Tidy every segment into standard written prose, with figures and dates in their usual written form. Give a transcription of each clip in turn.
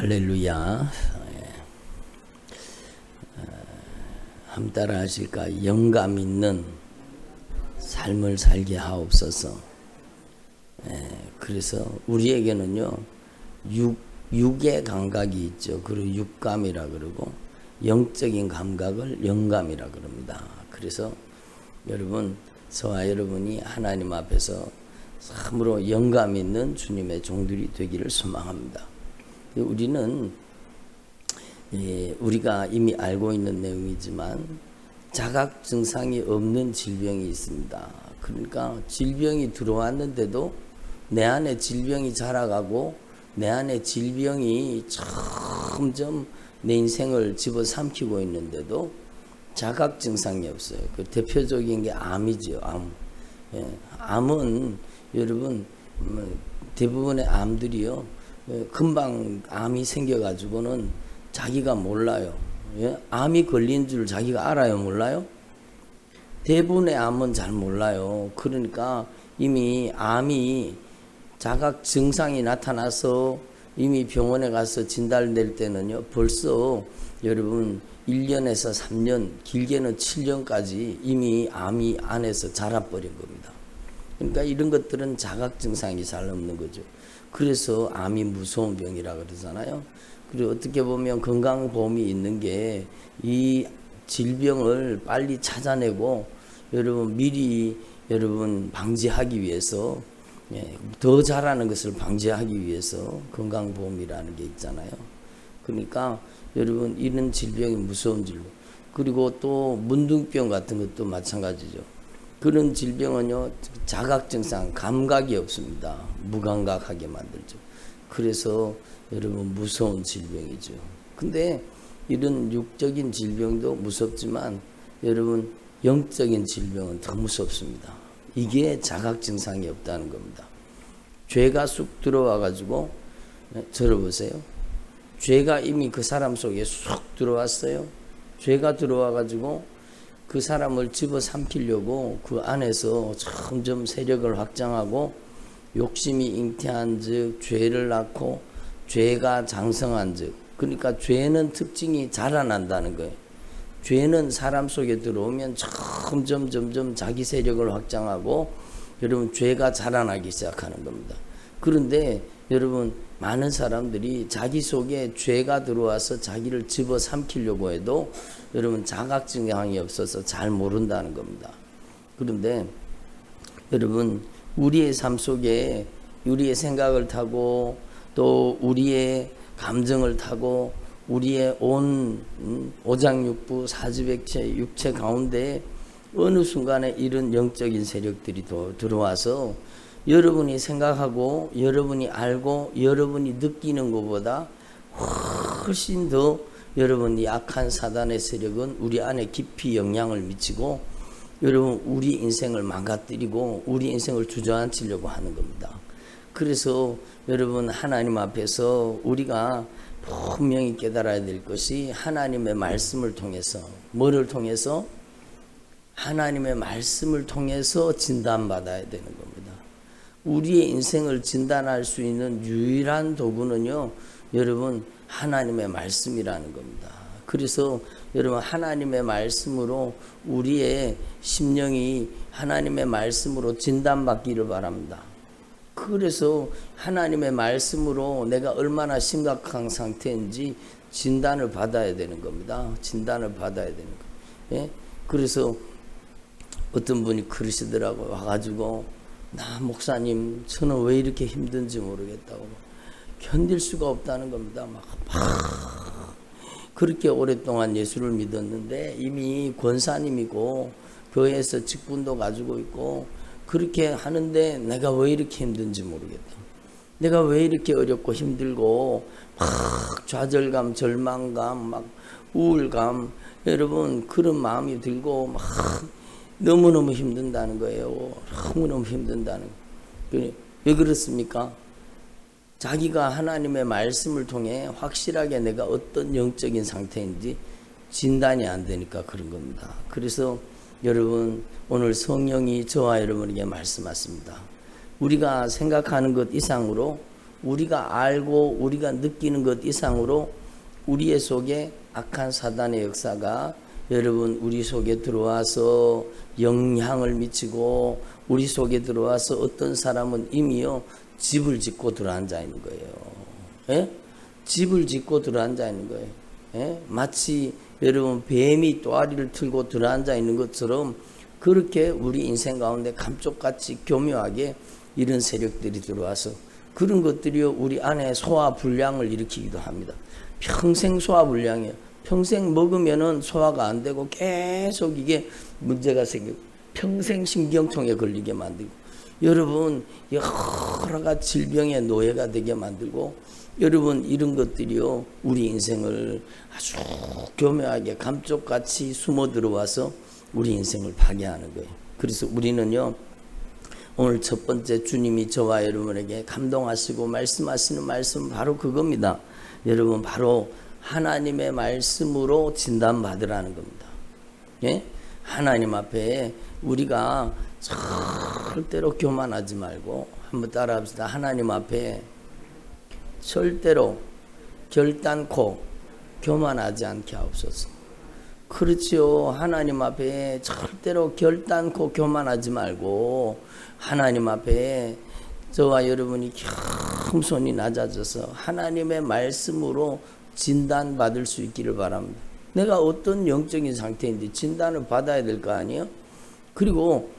할렐루야. 함 따라 하실까? 영감 있는 삶을 살게 하옵소서. 그래서 우리에게는요, 육의 감각이 있죠. 그리고 육감이라 그러고, 영적인 감각을 영감이라 그럽니다. 그래서 여러분, 저와 여러분이 하나님 앞에서 참으로 영감 있는 주님의 종들이 되기를 소망합니다. 우리는 우리가 이미 알고 있는 내용이지만 자각 증상이 없는 질병이 있습니다. 그러니까 질병이 들어왔는데도 내 안에 질병이 자라가고 내 안에 질병이 점점 내 인생을 집어삼키고 있는데도 자각 증상이 없어요. 그 대표적인 게 암이죠. 암은 여러분 대부분의 암들이요, 금방 암이 생겨가지고는 자기가 몰라요. 암이 걸린 줄 자기가 알아요, 몰라요? 대부분의 암은 잘 몰라요. 그러니까 이미 암이 자각 증상이 나타나서 이미 병원에 가서 진단될 때는요, 벌써 여러분 1년에서 3년, 길게는 7년까지 이미 암이 안에서 자라버린 겁니다. 그러니까 이런 것들은 자각 증상이 잘 없는 거죠. 그래서 암이 무서운 병이라 그러잖아요. 그리고 어떻게 보면 건강보험이 있는 게 이 질병을 빨리 찾아내고 여러분 미리 여러분 방지하기 위해서, 더 잘하는 것을 방지하기 위해서 건강보험이라는 게 있잖아요. 그러니까 여러분 이런 질병이 무서운 질병. 그리고 또 문둥병 같은 것도 마찬가지죠. 그런 질병은요, 자각 증상, 감각이 없습니다. 무감각하게 만들죠. 그래서 여러분 무서운 질병이죠. 근데 이런 육적인 질병도 무섭지만 여러분 영적인 질병은 더 무섭습니다. 이게 자각 증상이 없다는 겁니다. 죄가 쑥 들어와 가지고, 들어보세요. 죄가 이미 그 사람 속에 쑥 들어왔어요. 죄가 들어와 가지고 그 사람을 집어삼키려고 그 안에서 점점 세력을 확장하고 욕심이 잉태한 즉 죄를 낳고 죄가 장성한 즉, 그러니까 죄는 특징이 자라난다는 거예요. 죄는 사람 속에 들어오면 점점 자기 세력을 확장하고 여러분 죄가 자라나기 시작하는 겁니다. 그런데 여러분 많은 사람들이 자기 속에 죄가 들어와서 자기를 집어삼키려고 해도 여러분 자각 증상이 없어서 잘 모른다는 겁니다. 그런데 여러분 우리의 삶 속에 우리의 생각을 타고 또 우리의 감정을 타고 우리의 온 오장육부 사지백체 육체 가운데 어느 순간에 이런 영적인 세력들이 들어와서 여러분이 생각하고 여러분이 알고 여러분이 느끼는 것보다 훨씬 더 여러분 약한 사단의 세력은 우리 안에 깊이 영향을 미치고 여러분 우리 인생을 망가뜨리고 우리 인생을 주저앉히려고 하는 겁니다. 그래서 여러분 하나님 앞에서 우리가 분명히 깨달아야 될 것이 하나님의 말씀을 통해서, 뭐를 통해서? 하나님의 말씀을 통해서 진단받아야 되는 겁니다. 우리의 인생을 진단할 수 있는 유일한 도구는요, 여러분 하나님의 말씀이라는 겁니다. 그래서 여러분 하나님의 말씀으로 우리의 심령이 하나님의 말씀으로 진단받기를 바랍니다. 그래서 하나님의 말씀으로 내가 얼마나 심각한 상태인지 진단을 받아야 되는 겁니다. 진단을 받아야 되는 거예요. 그래서 어떤 분이 그러시더라고요. 와가지고 나 목사님 저는 왜 이렇게 힘든지 모르겠다고 견딜 수가 없다는 겁니다. 막 그렇게 오랫동안 예수를 믿었는데 이미 권사님이고 교회에서 직분도 가지고 있고 그렇게 하는데 내가 왜 이렇게 힘든지 모르겠다. 내가 왜 이렇게 어렵고 힘들고 막 좌절감, 절망감, 막 우울감, 여러분 그런 마음이 들고 막 너무너무 힘든다는 거예요. 너무너무 힘든다는 거예요. 왜 그렇습니까? 자기가 하나님의 말씀을 통해 확실하게 내가 어떤 영적인 상태인지 진단이 안 되니까 그런 겁니다. 그래서 여러분 오늘 성령이 저와 여러분에게 말씀하십니다. 우리가 생각하는 것 이상으로 우리가 알고 우리가 느끼는 것 이상으로 우리의 속에 악한 사단의 역사가 여러분 우리 속에 들어와서 영향을 미치고 우리 속에 들어와서 어떤 사람은 이미요 집을 짓고 들어앉아 있는 거예요. 예? 집을 짓고 들어앉아 있는 거예요. 예? 마치 여러분 뱀이 또아리를 틀고 들어앉아 있는 것처럼 그렇게 우리 인생 가운데 감쪽같이 교묘하게 이런 세력들이 들어와서 그런 것들이요 우리 안에 소화불량을 일으키기도 합니다. 평생 소화불량이에요. 평생 먹으면은 소화가 안 되고 계속 이게 문제가 생기고 평생 신경통에 걸리게 만들고 여러분 여러 가지 질병의 노예가 되게 만들고 여러분 이런 것들이요 우리 인생을 아주 교묘하게 감쪽같이 숨어 들어와서 우리 인생을 파괴하는 거예요. 그래서 우리는요 오늘 첫 번째 주님이 저와 여러분에게 감동하시고 말씀하시는 말씀은 바로 그겁니다. 여러분 바로 하나님의 말씀으로 진단받으라는 겁니다. 예? 하나님 앞에 우리가 절대로 교만하지 말고 한번 따라합시다. 하나님 앞에 절대로 결단코 교만하지 않게 하옵소서. 그렇지요. 하나님 앞에 절대로 결단코 교만하지 말고 하나님 앞에 저와 여러분이 겸손히 낮아져서 하나님의 말씀으로 진단받을 수 있기를 바랍니다. 내가 어떤 영적인 상태인지 진단을 받아야 될 거 아니에요? 그리고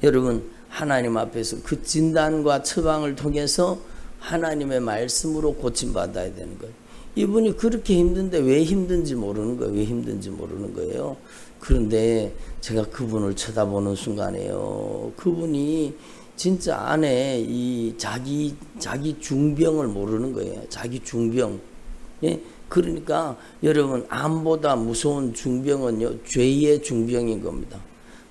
여러분 하나님 앞에서 그 진단과 처방을 통해서 하나님의 말씀으로 고침받아야 되는 거예요. 이분이 그렇게 힘든데 왜 힘든지 모르는 거예요. 왜 힘든지 모르는 거예요. 그런데 제가 그분을 쳐다보는 순간에요. 그분이 진짜 안에 이 자기 중병을 모르는 거예요. 자기 중병. 예? 그러니까 여러분 암보다 무서운 중병은요 죄의 중병인 겁니다.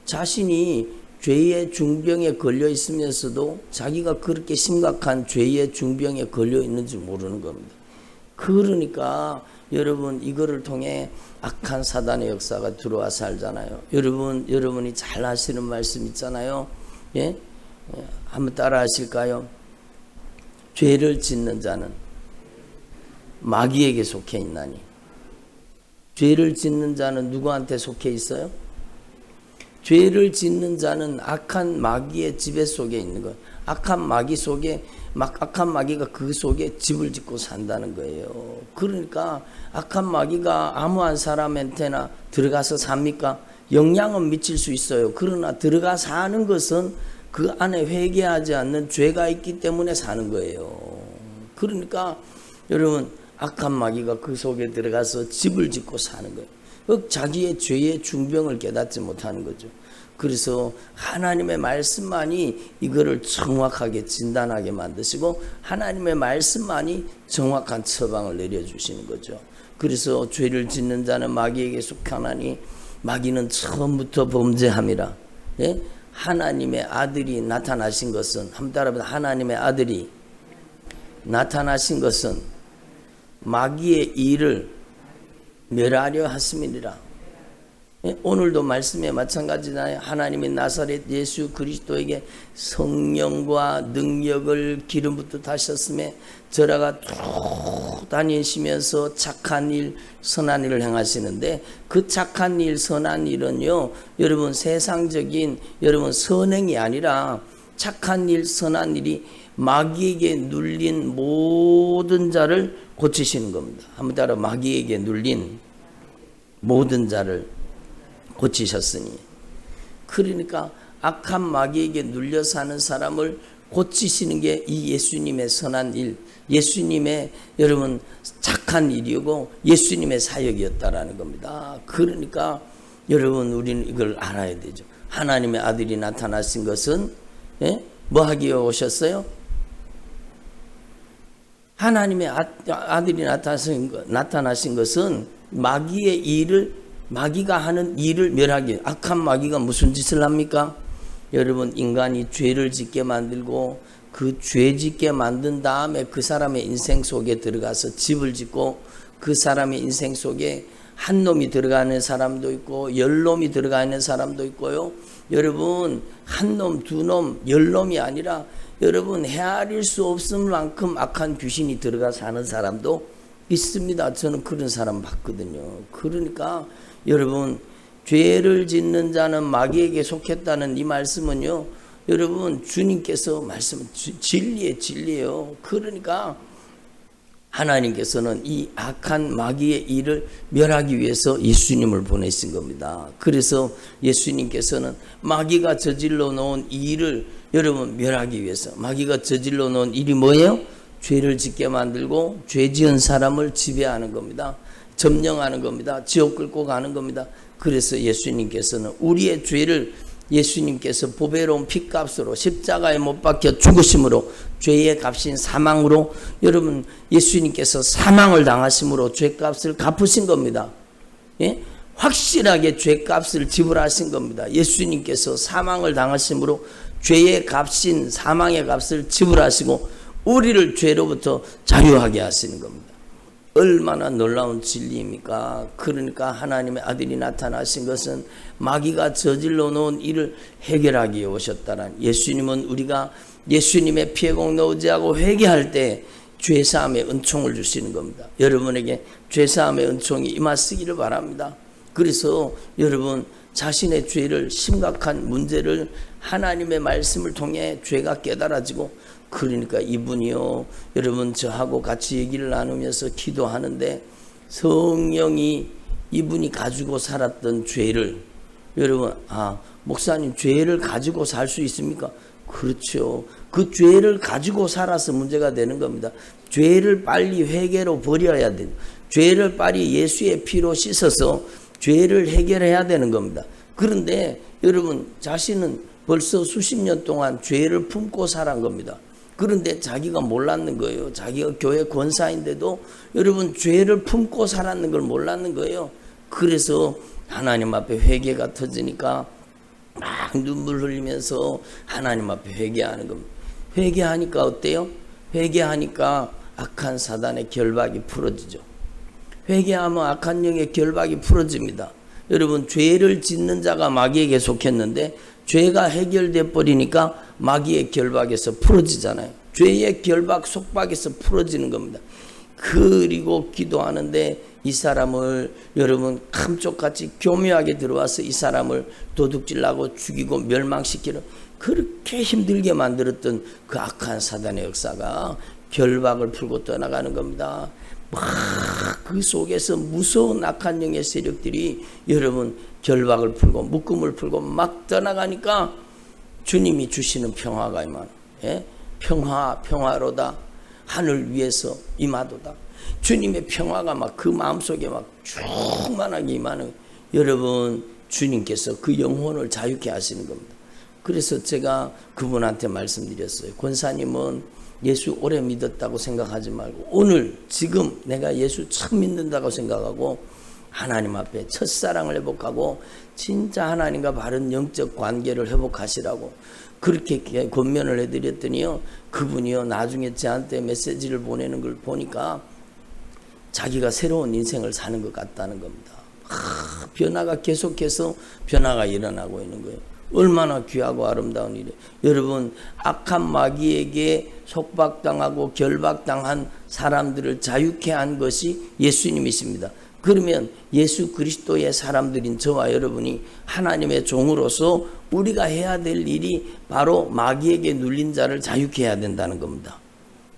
자신이 죄의 중병에 걸려 있으면서도 자기가 그렇게 심각한 죄의 중병에 걸려 있는지 모르는 겁니다. 그러니까 여러분 이거를 통해 악한 사단의 역사가 들어와 살잖아요. 여러분이 잘 하시는 말씀 있잖아요. 예? 한번 따라 하실까요? 죄를 짓는 자는 마귀에게 속해 있나니. 죄를 짓는 자는 누구한테 속해 있어요? 죄를 짓는 자는 악한 마귀의 지배 속에 있는 거예요. 악한 마귀 속에 악한 마귀가 그 속에 집을 짓고 산다는 거예요. 그러니까 악한 마귀가 아무 한 사람한테나 들어가서 삽니까? 영향은 미칠 수 있어요. 그러나 들어가 사는 것은 그 안에 회개하지 않는 죄가 있기 때문에 사는 거예요. 그러니까 여러분 악한 마귀가 그 속에 들어가서 집을 짓고 사는 거예요. 자기의 죄의 중병을 깨닫지 못하는 거죠. 그래서 하나님의 말씀만이 이거를 정확하게 진단하게 만드시고 하나님의 말씀만이 정확한 처방을 내려주시는 거죠. 그래서 죄를 짓는 자는 마귀에게 속하나니 마귀는 처음부터 범죄함이라. 예? 하나님의 아들이 나타나신 것은 한번 따라해보자. 하나님의 아들이 나타나신 것은 마귀의 일을 멸하려 하심이니라. 오늘도 말씀에 마찬가지잖아요. 하나님의 나사렛 예수 그리스도에게 성령과 능력을 기름부터 다셨음에 저라가 쭉 다니시면서 착한 일 선한 일을 행하시는데 그 착한 일 선한 일은요 여러분 세상적인 여러분 선행이 아니라 착한 일 선한 일이 마귀에게 눌린 모든 자를 고치시는 겁니다. 한번 따라 마귀에게 눌린 모든 자를 고치셨으니. 그러니까 악한 마귀에게 눌려 사는 사람을 고치시는 게 이 예수님의 선한 일, 예수님의 여러분 착한 일이고 예수님의 사역이었다라는 겁니다. 그러니까 여러분 우리는 이걸 알아야 되죠. 하나님의 아들이 나타나신 것은 뭐 하기 위해 오셨어요? 하나님의 아들이 나타나신 것은 마귀의 일을 마귀가 하는 일을 멸하기. 악한 마귀가 무슨 짓을 합니까? 여러분 인간이 죄를 짓게 만들고 그 죄 짓게 만든 다음에 그 사람의 인생 속에 들어가서 집을 짓고 그 사람의 인생 속에 한 놈이 들어가는 사람도 있고 열 놈이 들어가는 사람도 있고요. 여러분 한 놈, 두 놈, 열 놈이 아니라 여러분 헤아릴 수 없을 만큼 악한 귀신이 들어가 사는 사람도 있습니다. 저는 그런 사람 봤거든요. 그러니까 여러분 죄를 짓는 자는 마귀에게 속했다는 이 말씀은요, 여러분 주님께서 말씀은 진리예요. 그러니까 하나님께서는 이 악한 마귀의 일을 멸하기 위해서 예수님을 보내신 겁니다. 그래서 예수님께서는 마귀가 저질러 놓은 이 일을 여러분 멸하기 위해서, 마귀가 저질러 놓은 일이 뭐예요? 죄를 짓게 만들고 죄 지은 사람을 지배하는 겁니다. 점령하는 겁니다. 지옥 끌고 가는 겁니다. 그래서 예수님께서는 우리의 죄를 예수님께서 보배로운 핏값으로 십자가에 못 박혀 죽으심으로, 죄의 값인 사망으로, 여러분 예수님께서 사망을 당하심으로 죄값을 갚으신 겁니다. 예? 확실하게 죄값을 지불하신 겁니다. 예수님께서 사망을 당하심으로 죄의 값인 사망의 값을 지불하시고 우리를 죄로부터 자유하게 하시는 겁니다. 얼마나 놀라운 진리입니까? 그러니까 하나님의 아들이 나타나신 것은 마귀가 저질러 놓은 일을 해결하기 위해 오셨다는, 예수님은 우리가 예수님의 피에 공 넣으지하고 회개할 때 죄사함의 은총을 주시는 겁니다. 여러분에게 죄사함의 은총이 임하시기를 바랍니다. 그래서 여러분 자신의 죄를, 심각한 문제를 하나님의 말씀을 통해 죄가 깨달아지고, 그러니까 이분이요, 여러분 저하고 같이 얘기를 나누면서 기도하는데 성령이 이분이 가지고 살았던 죄를, 여러분 목사님 죄를 가지고 살 수 있습니까? 그렇죠. 그 죄를 가지고 살아서 문제가 되는 겁니다. 죄를 빨리 회개로 버려야 돼요. 죄를 빨리 예수의 피로 씻어서 죄를 해결해야 되는 겁니다. 그런데 여러분 자신은 벌써 수십 년 동안 죄를 품고 살아온 겁니다. 그런데 자기가 몰랐는 거예요. 자기가 교회 권사인데도 여러분 죄를 품고 살았는 걸 몰랐는 거예요. 그래서 하나님 앞에 회개가 터지니까 막 눈물 흘리면서 하나님 앞에 회개하는 겁니다. 회개하니까 어때요? 회개하니까 악한 사단의 결박이 풀어지죠. 회개하면 악한 영의 결박이 풀어집니다. 여러분 죄를 짓는 자가 마귀에게 속했는데 죄가 해결돼 버리니까 마귀의 결박에서 풀어지잖아요. 죄의 결박, 속박에서 풀어지는 겁니다. 그리고 기도하는데 이 사람을 여러분 감쪽같이 교묘하게 들어와서 이 사람을 도둑질하고 죽이고 멸망시키는, 그렇게 힘들게 만들었던 그 악한 사단의 역사가 결박을 풀고 떠나가는 겁니다. 막 그 속에서 무서운 악한 영의 세력들이 여러분 결박을 풀고 묶음을 풀고 막 떠나가니까 주님이 주시는 평화가 임하는, 예? 평화로다 하늘 위에서 임하도다. 주님의 평화가 막 그 마음속에 막 충만하게 임하는, 여러분 주님께서 그 영혼을 자유케 하시는 겁니다. 그래서 제가 그분한테 말씀드렸어요. 권사님은 예수 오래 믿었다고 생각하지 말고 오늘 지금 내가 예수 처음 믿는다고 생각하고 하나님 앞에 첫사랑을 회복하고 진짜 하나님과 바른 영적 관계를 회복하시라고 그렇게 권면을 해드렸더니요, 그분이요 나중에 저한테 메시지를 보내는 걸 보니까 자기가 새로운 인생을 사는 것 같다는 겁니다. 변화가 계속해서 변화가 일어나고 있는 거예요. 얼마나 귀하고 아름다운 일이에요. 여러분 악한 마귀에게 속박당하고 결박당한 사람들을 자유케 한 것이 예수님이십니다. 그러면 예수 그리스도의 사람들인 저와 여러분이 하나님의 종으로서 우리가 해야 될 일이 바로 마귀에게 눌린 자를 자유케 해야 된다는 겁니다.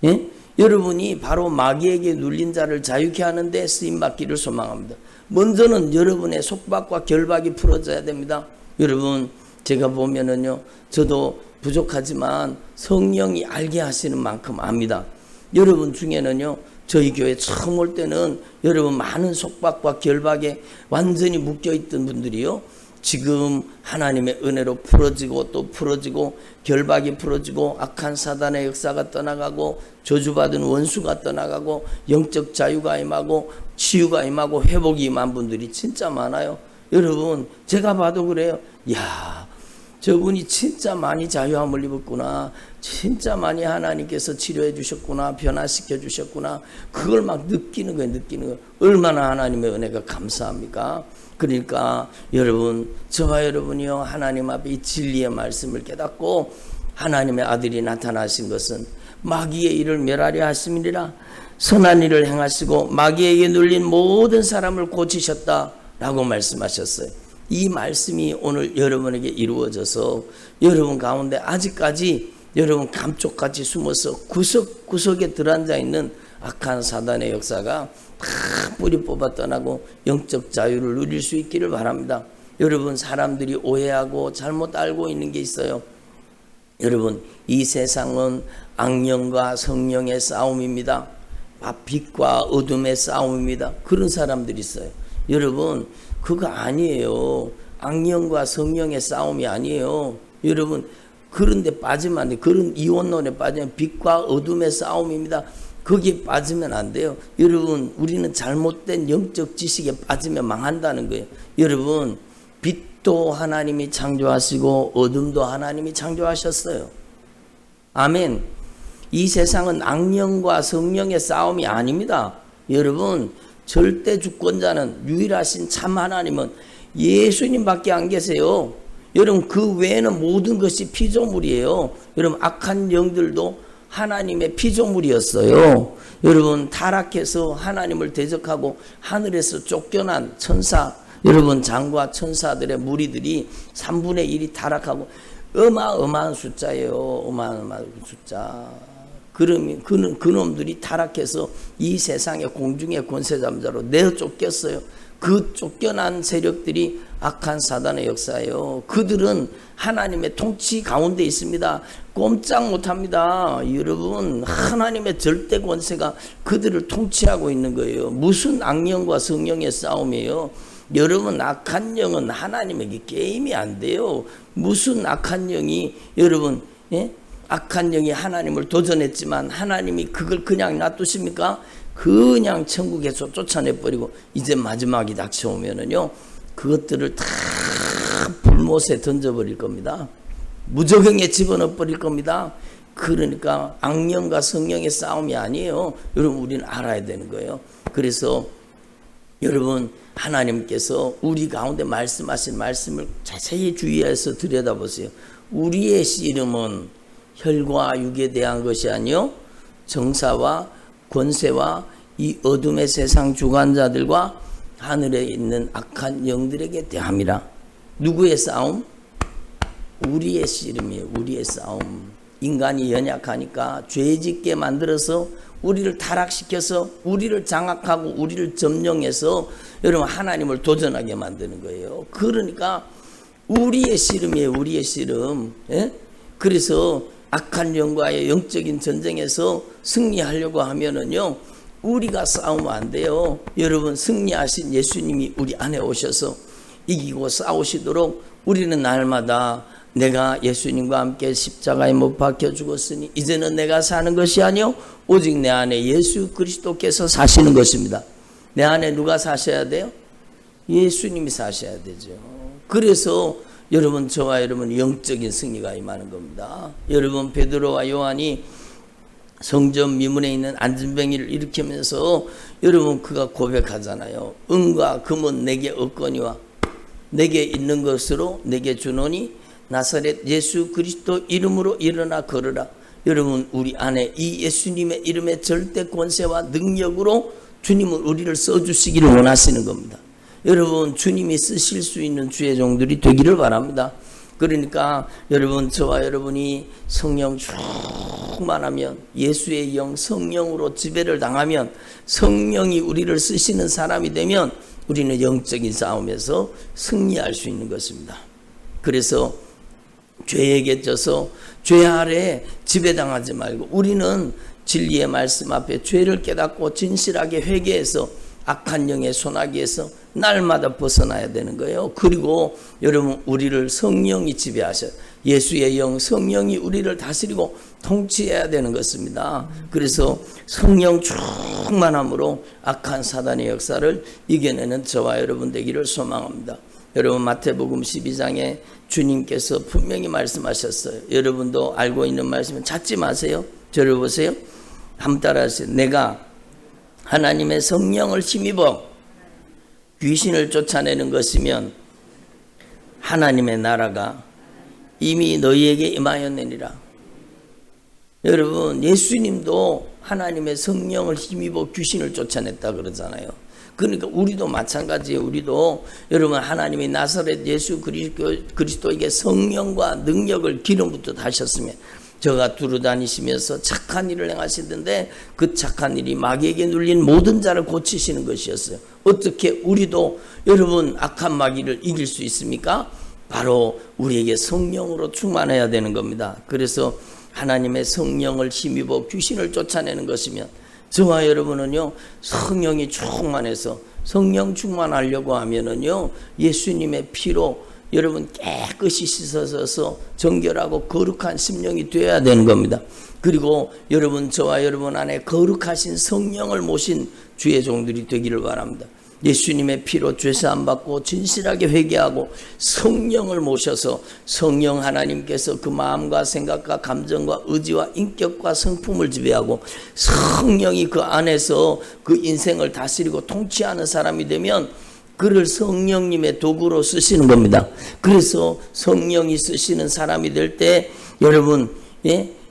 예? 여러분이 바로 마귀에게 눌린 자를 자유케 하는데 쓰임받기를 소망합니다. 먼저는 여러분의 속박과 결박이 풀어져야 됩니다. 여러분 제가 보면은요, 저도 부족하지만 성령이 알게 하시는 만큼 압니다. 여러분 중에는요, 저희 교회 처음 올 때는 여러분 많은 속박과 결박에 완전히 묶여있던 분들이요, 지금 하나님의 은혜로 풀어지고 또 풀어지고 결박이 풀어지고 악한 사단의 역사가 떠나가고 저주받은 원수가 떠나가고 영적 자유가 임하고 치유가 임하고 회복이 임한 분들이 진짜 많아요. 여러분 제가 봐도 그래요. 야, 저분이 진짜 많이 자유함을 입었구나, 진짜 많이 하나님께서 치료해 주셨구나, 변화시켜 주셨구나, 그걸 막 느끼는 거예요. 얼마나 하나님의 은혜가 감사합니까? 그러니까 여러분 저와 여러분이요 하나님 앞에 이 진리의 말씀을 깨닫고 하나님의 아들이 나타나신 것은 마귀의 일을 멸하려 하심이니라. 선한 일을 행하시고 마귀에게 눌린 모든 사람을 고치셨다라고 말씀하셨어요. 이 말씀이 오늘 여러분에게 이루어져서 여러분 가운데 아직까지 여러분 감쪽같이 숨어서 구석구석에 들어앉아 있는 악한 사단의 역사가 다 뿌리 뽑아 떠나고 영적 자유를 누릴 수 있기를 바랍니다. 여러분, 사람들이 오해하고 잘못 알고 있는 게 있어요. 여러분, 이 세상은 악령과 성령의 싸움입니다. 빛과 어둠의 싸움입니다. 그런 사람들이 있어요. 여러분, 그거 아니에요. 악령과 성령의 싸움이 아니에요. 여러분, 그런데 빠지면 안 돼요. 그런 이원론에 빠지면 빛과 어둠의 싸움입니다. 거기에 빠지면 안 돼요. 여러분, 우리는 잘못된 영적 지식에 빠지면 망한다는 거예요. 여러분, 빛도 하나님이 창조하시고 어둠도 하나님이 창조하셨어요. 아멘. 이 세상은 악령과 성령의 싸움이 아닙니다. 여러분, 절대 주권자는 유일하신 참 하나님은 예수님밖에 안 계세요. 여러분, 그 외에는 모든 것이 피조물이에요. 여러분, 악한 영들도 하나님의 피조물이었어요. 여러분, 타락해서 하나님을 대적하고 하늘에서 쫓겨난 천사, 여러분, 장과 천사들의 무리들이 3분의 1이 타락하고 어마어마한 숫자예요. 어마어마한 숫자. 그러면 그놈들이 타락해서 이 세상의 공중의 권세 잠자로 내어 쫓겼어요. 그 쫓겨난 세력들이 악한 사단의 역사예요. 그들은 하나님의 통치 가운데 있습니다. 꼼짝 못합니다. 여러분, 하나님의 절대 권세가 그들을 통치하고 있는 거예요. 무슨 악령과 성령의 싸움이에요. 여러분, 악한 영은 하나님에게 게임이 안 돼요. 무슨 악한 영이 여러분, 악한 영이 하나님을 도전했지만 하나님이 그걸 그냥 놔두십니까? 그냥 천국에서 쫓아내버리고 이제 마지막이 닥쳐오면은요, 그것들을 다 불못에 던져버릴 겁니다. 무저경에 집어넣어버릴 겁니다. 그러니까 악령과 성령의 싸움이 아니에요. 여러분, 우리는 알아야 되는 거예요. 그래서 여러분, 하나님께서 우리 가운데 말씀하신 말씀을 자세히 주의해서 들여다보세요. 우리의 씨름은 혈과 육에 대한 것이 아니요 정사와 권세와 이 어둠의 세상 주관자들과 하늘에 있는 악한 영들에게 대함이라. 누구의 싸움? 우리의 씨름이에요. 우리의 싸움. 인간이 연약하니까 죄짓게 만들어서 우리를 타락시켜서 우리를 장악하고 우리를 점령해서 여러분 하나님을 도전하게 만드는 거예요. 그러니까 우리의 씨름이에요. 우리의 씨름. 예? 그래서 악한 영과의 영적인 전쟁에서 승리하려고 하면은요, 우리가 싸우면 안 돼요. 여러분, 승리하신 예수님이 우리 안에 오셔서 이기고 싸우시도록 우리는 날마다 내가 예수님과 함께 십자가에 못 박혀 죽었으니 이제는 내가 사는 것이 아니요 오직 내 안에 예수 그리스도께서 사시는 것입니다. 내 안에 누가 사셔야 돼요? 예수님이 사셔야 되죠. 그래서 여러분, 저와 여러분 영적인 승리가 임하는 겁니다. 여러분, 베드로와 요한이 성전 미문에 있는 안전뱅이를 일으키면서 여러분 그가 고백하잖아요. 은과 금은 내게 없거니와 내게 있는 것으로 내게 주노니 나사렛 예수 그리스도 이름으로 일어나 걸으라. 여러분, 우리 안에 이 예수님의 이름의 절대 권세와 능력으로 주님은 우리를 써주시기를 원하시는 겁니다. 여러분, 주님이 쓰실 수 있는 주의 종들이 되기를 바랍니다. 그러니까 여러분, 저와 여러분이 성령 충만하면, 예수의 영 성령으로 지배를 당하면, 성령이 우리를 쓰시는 사람이 되면 우리는 영적인 싸움에서 승리할 수 있는 것입니다. 그래서 죄에게 져서 죄 아래에 지배당하지 말고 우리는 진리의 말씀 앞에 죄를 깨닫고 진실하게 회개해서 악한 영의 소나기에서 날마다 벗어나야 되는 거예요. 그리고 여러분, 우리를 성령이 지배하셔요. 예수의 영 성령이 우리를 다스리고 통치해야 되는 것입니다. 그래서 성령 충만함으로 악한 사단의 역사를 이겨내는 저와 여러분 되기를 소망합니다. 여러분, 마태복음 12장에 주님께서 분명히 말씀하셨어요. 여러분도 알고 있는 말씀은 찾지 마세요. 저를 보세요. 한번 따라하세요. 내가 하나님의 성령을 힘입어 귀신을 쫓아내는 것이면 하나님의 나라가 이미 너희에게 임하였느니라. 여러분 예수님도 하나님의 성령을 힘입어 귀신을 쫓아냈다 그러잖아요. 그러니까 우리도 마찬가지예요. 우리도 여러분 하나님이 나사렛 예수 그리스도에게 성령과 능력을 기름부터 하셨으면 저가 두루다니시면서 착한 일을 행하시던데 그 착한 일이 마귀에게 눌린 모든 자를 고치시는 것이었어요. 어떻게 우리도 여러분 악한 마귀를 이길 수 있습니까? 바로 우리에게 성령으로 충만해야 되는 겁니다. 그래서 하나님의 성령을 힘입어 귀신을 쫓아내는 것이면 저와 여러분은요 성령이 충만해서 성령 충만하려고 하면은요 예수님의 피로 여러분 깨끗이 씻어져서 정결하고 거룩한 심령이 되어야 되는 겁니다. 그리고 여러분 저와 여러분 안에 거룩하신 성령을 모신 주의 종들이 되기를 바랍니다. 예수님의 피로 죄사함 받고 진실하게 회개하고 성령을 모셔서 성령 하나님께서 그 마음과 생각과 감정과 의지와 인격과 성품을 지배하고 성령이 그 안에서 그 인생을 다스리고 통치하는 사람이 되면 그를 성령님의 도구로 쓰시는 겁니다. 그래서 성령이 쓰시는 사람이 될 때 여러분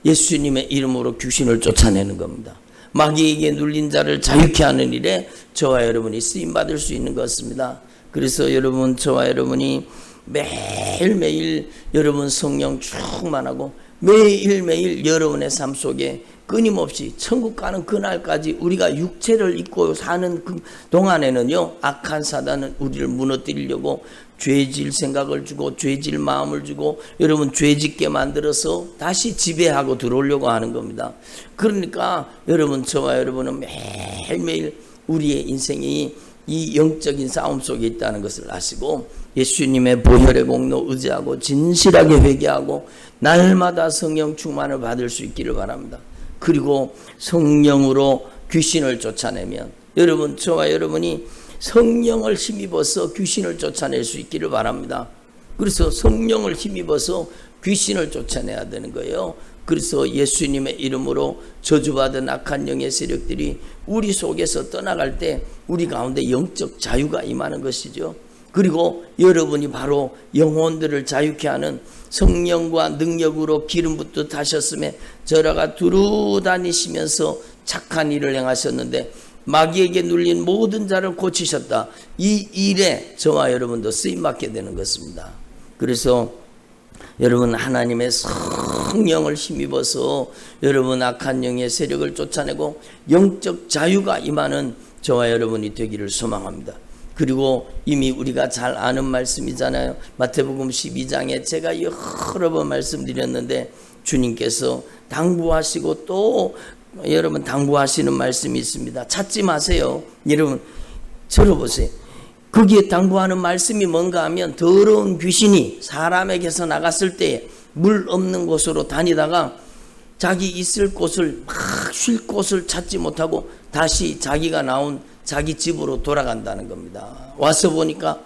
예수님의 이름으로 귀신을 쫓아내는 겁니다. 마귀에게 눌린 자를 자유케 하는 일에 저와 여러분이 쓰임받을 수 있는 것입니다. 그래서 여러분 저와 여러분이 매일매일 여러분 성령 충만하고 매일매일 여러분의 삶 속에 끊임없이 천국 가는 그날까지 우리가 육체를 입고 사는 그 동안에는요 악한 사단은 우리를 무너뜨리려고 죄질 생각을 주고 죄질 마음을 주고 여러분 죄짓게 만들어서 다시 지배하고 들어오려고 하는 겁니다. 그러니까 여러분 저와 여러분은 매일매일 우리의 인생이 이 영적인 싸움 속에 있다는 것을 아시고 예수님의 보혈의 공로 의지하고 진실하게 회개하고 날마다 성령 충만을 받을 수 있기를 바랍니다. 그리고 성령으로 귀신을 쫓아내면 여러분 저와 여러분이 성령을 힘입어서 귀신을 쫓아낼 수 있기를 바랍니다. 그래서 성령을 힘입어서 귀신을 쫓아내야 되는 거예요. 그래서 예수님의 이름으로 저주받은 악한 영의 세력들이 우리 속에서 떠나갈 때 우리 가운데 영적 자유가 임하는 것이죠. 그리고 여러분이 바로 영혼들을 자유케 하는 성령과 능력으로 기름 붓듯 하셨음에 저라가 두루 다니시면서 착한 일을 행하셨는데 마귀에게 눌린 모든 자를 고치셨다. 이 일에 저와 여러분도 쓰임받게 되는 것입니다. 그래서 여러분 하나님의 성령을 힘입어서 여러분 악한 영의 세력을 쫓아내고 영적 자유가 임하는 저와 여러분이 되기를 소망합니다. 그리고 이미 우리가 잘 아는 말씀이잖아요. 마태복음 12장에 제가 여러 번 말씀드렸는데 주님께서 당부하시고 또 여러분 당부하시는 말씀이 있습니다. 찾지 마세요. 여러분 들어보세요. 거기에 당부하는 말씀이 뭔가 하면 더러운 귀신이 사람에게서 나갔을 때 물 없는 곳으로 다니다가 자기 있을 곳을 막 쉴 곳을 찾지 못하고 다시 자기가 나온 자기 집으로 돌아간다는 겁니다. 와서 보니까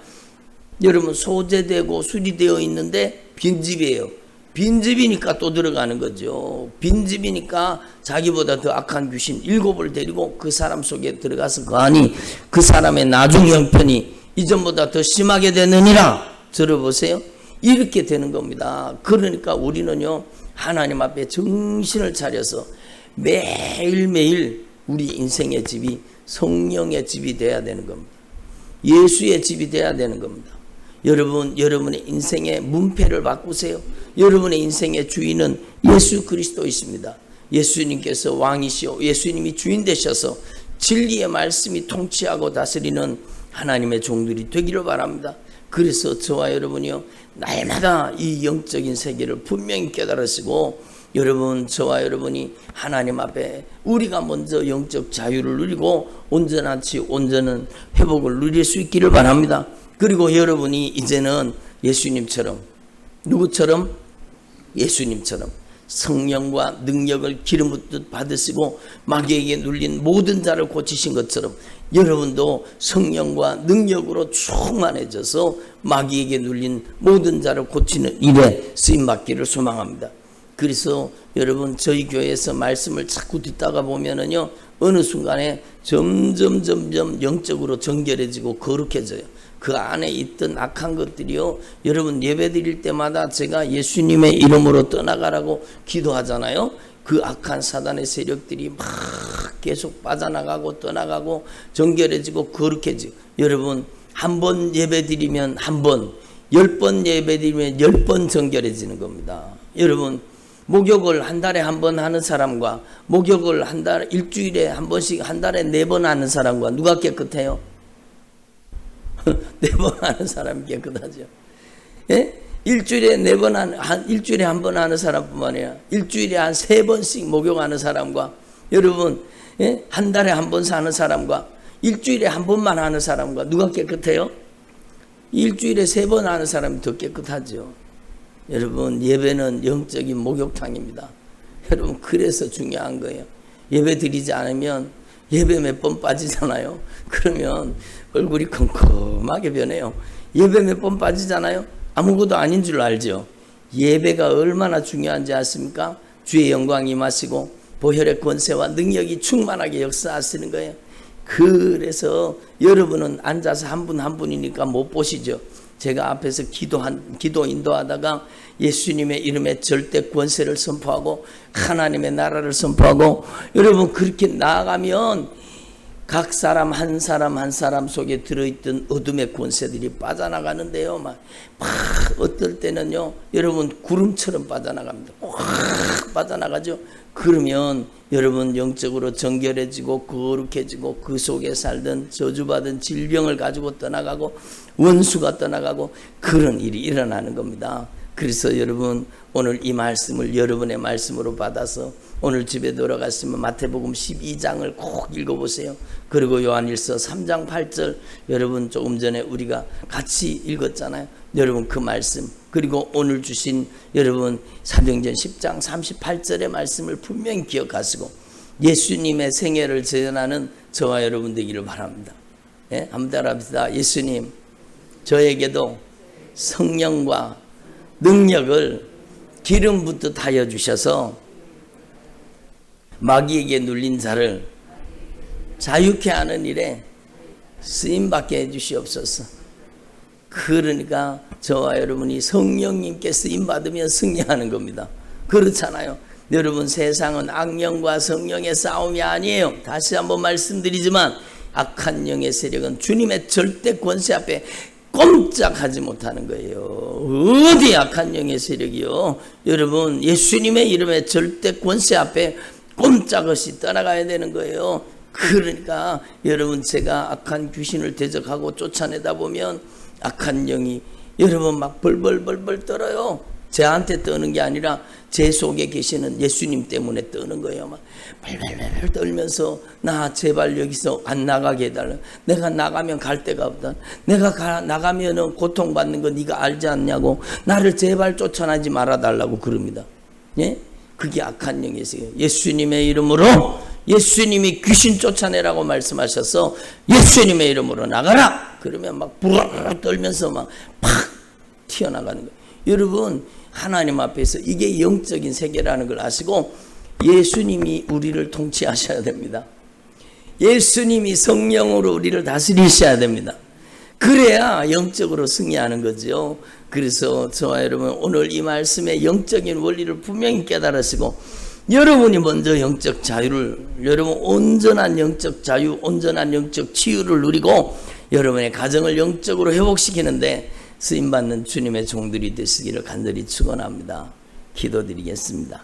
여러분 소재되고 수리되어 있는데 빈집이에요. 빈집이니까 또 들어가는 거죠. 빈집이니까 자기보다 더 악한 귀신 7을 데리고 그 사람 속에 들어가서 거하니 그 사람의 나중 형편이 이전보다 더 심하게 되느니라. 들어보세요. 이렇게 되는 겁니다. 그러니까 우리는요 하나님 앞에 정신을 차려서 매일매일 우리 인생의 집이 성령의 집이 돼야 되는 겁니다. 예수의 집이 돼야 되는 겁니다. 여러분의 인생의 문패를 바꾸세요. 여러분의 인생의 주인은 예수 그리스도이십니다. 예수님께서 왕이시오. 예수님이 주인 되셔서 진리의 말씀이 통치하고 다스리는 하나님의 종들이 되기를 바랍니다. 그래서 저와 여러분이요 날마다 이 영적인 세계를 분명히 깨달으시고 여러분 저와 여러분이 하나님 앞에 우리가 먼저 영적 자유를 누리고 온전한 회복을 누릴 수 있기를 바랍니다. 그리고 여러분이 이제는 예수님처럼 누구처럼? 예수님처럼 성령과 능력을 기름 붓듯 받으시고 마귀에게 눌린 모든 자를 고치신 것처럼 여러분도 성령과 능력으로 충만해져서 마귀에게 눌린 모든 자를 고치는 일에 쓰임받기를 소망합니다. 그래서 여러분 저희 교회에서 말씀을 자꾸 듣다가 보면은요 어느 순간에 점점 영적으로 정결해지고 거룩해져요. 그 안에 있던 악한 것들이요 여러분 예배 드릴 때마다 제가 예수님의 이름으로 떠나가라고 기도하잖아요. 그 악한 사단의 세력들이 막 계속 빠져나가고 떠나가고 정결해지고 거룩해지고, 여러분 한 번 예배 드리면 한 번, 10번 예배 드리면 10번 정결해지는 겁니다. 여러분 목욕을 한 달에 한 번 하는 사람과 목욕을 일주일에 한 번씩 한 달에 4번 하는 사람과 누가 깨끗해요? 4번 하는 사람이 깨끗하죠. 예? 일주일에 4번 일주일에 한 번 하는 사람뿐만 아니라 일주일에 한 3번씩 목욕하는 사람과, 여러분 예? 한 달에 한 번 사는 사람과 일주일에 한 번만 하는 사람과 누가 깨끗해요? 일주일에 3번 하는 사람이 더 깨끗하죠. 여러분 예배는 영적인 목욕탕입니다. 여러분 그래서 중요한 거예요. 예배 드리지 않으면 예배 몇 번 빠지잖아요. 그러면 얼굴이 컴컴하게 변해요. 예배 몇 번 빠지잖아요. 아무것도 아닌 줄 알죠. 예배가 얼마나 중요한지 아십니까? 주의 영광이 임하시고 보혈의 권세와 능력이 충만하게 역사하시는 거예요. 그래서 여러분은 앉아서 한 분 한 분이니까 못 보시죠. 제가 앞에서 기도 인도하다가 예수님의 이름에 절대 권세를 선포하고 하나님의 나라를 선포하고, 여러분 그렇게 나아가면 각 사람 한 사람 한 사람 속에 들어있던 어둠의 권세들이 빠져나가는데요. 막 어떨 때는요, 여러분 구름처럼 빠져나갑니다. 확 빠져나가죠. 그러면 여러분 영적으로 정결해지고 거룩해지고 그 속에 살던 저주받은 질병을 가지고 떠나가고 원수가 떠나가고 그런 일이 일어나는 겁니다. 그래서 여러분 오늘 이 말씀을 여러분의 말씀으로 받아서 오늘 집에 돌아가시면 마태복음 12장을 꼭 읽어보세요. 그리고 요한일서 3장 8절 여러분 조금 전에 우리가 같이 읽었잖아요. 여러분 그 말씀, 그리고 오늘 주신 여러분 사도행전 10장 38절의 말씀을 분명히 기억하시고 예수님의 생애를 재현하는 저와 여러분 되기를 바랍니다. 예? 한번 따라합시다. 예수님 저에게도 성령과 능력을 기름 붓듯 하여 주셔서 마귀에게 눌린 자를 자유케 하는 일에 쓰임받게 해주시옵소서. 그러니까 저와 여러분이 성령님께 쓰임받으면 승리하는 겁니다. 그렇잖아요. 여러분 세상은 악령과 성령의 싸움이 아니에요. 다시 한번 말씀드리지만 악한 영의 세력은 주님의 절대 권세 앞에 꼼짝하지 못하는 거예요. 어디 악한 영의 세력이요? 여러분 예수님의 이름의 절대 권세 앞에 꼼짝없이 떠나가야 되는 거예요. 그러니까 여러분 제가 악한 귀신을 대적하고 쫓아내다 보면 악한 영이 여러분 막 벌벌벌벌 떨어요. 저한테 떠는 게 아니라 제 속에 계시는 예수님 때문에 떠는 거예요. 막 벌벌벌 떨면서 나 제발 여기서 안 나가게 해달라. 내가 나가면 갈 데가 없다. 내가 나가면은 고통받는 거 네가 알지 않냐고. 나를 제발 쫓아내지 말아달라고 그럽니다. 예? 그게 악한 영이세요. 예수님의 이름으로 예수님이 귀신 쫓아내라고 말씀하셔서 예수님의 이름으로 나가라. 그러면 막 부르르 떨면서 막 팍 튀어나가는 거예요. 여러분 하나님 앞에서 이게 영적인 세계라는 걸 아시고 예수님이 우리를 통치하셔야 됩니다. 예수님이 성령으로 우리를 다스리셔야 됩니다. 그래야 영적으로 승리하는 거죠. 그래서 저와 여러분 오늘 이 말씀의 영적인 원리를 분명히 깨달으시고 여러분이 먼저 영적 자유를, 여러분 온전한 영적 자유, 온전한 영적 치유를 누리고 여러분의 가정을 영적으로 회복시키는데 쓰임받는 주님의 종들이 되시기를 간절히 축원합니다. 기도드리겠습니다.